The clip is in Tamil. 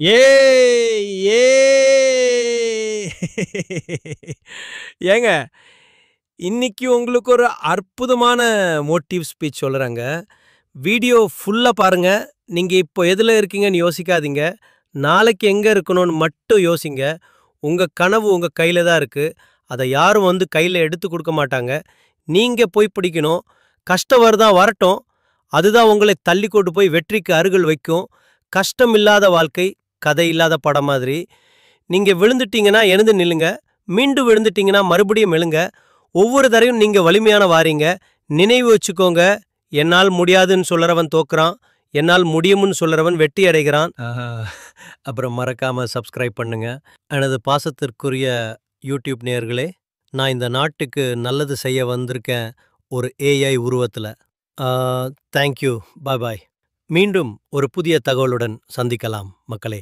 ஏய்! ஏய்! ஏங்க, இன்னைக்கு உங்களுக்கு ஒரு அற்புதமான மோட்டிவ் ஸ்பீச் சொல்றேங்க. வீடியோ ஃபுல்லா பாருங்க. நீங்க இப்போ எதுல இருக்கீங்கன்னு யோசிக்காதீங்க. நாளைக்கு எங்க இருக்கணும்னு மட்டும் யோசிங்க. உங்க கனவு உங்க கையில தான் இருக்கு. அத யாரும் வந்து கையில எடுத்து குடுக்க மாட்டாங்க. நீங்க போய் பிடிக்கணும். கஷ்டம் வருதா வரட்டும். அதுதான் உங்களை தள்ளிக் கொண்டு போய் வெற்றிக்கு அருகில் வைக்கும். கஷ்டம் இல்லாத வாழ்க்கை, கதை இல்லாத படம் மாதிரி. நீங்க விழுந்துட்டீங்கன்னா எழுந்து நில்லுங்க. மீண்டும் விழுந்துட்டீங்கன்னா மறுபடியும் எழுங்க. ஒவ்வொரு தடவையும் நீங்க வலிமையான வாரீங்க. நினைவு வச்சுக்கோங்க, என்னால் முடியாதுன்னு சொல்றவன் தோக்குறான். என்னால் முடியும்னு சொல்றவன் வெற்றி அடைகிறான். அப்புறம் மறக்காம சப்ஸ்கிரைப் பண்ணுங்க. எனது பாசத்திற்குரிய யூடியூப் நேயர்களே, நான் இந்த நாட்டுக்கு நல்லது செய்ய வந்திருக்கேன் ஒரு ஏஐ உருவத்துல. Thank you. Bye bye. மீண்டும் ஒரு புதிய தகவலுடன் சந்திக்கலாம் மக்களே.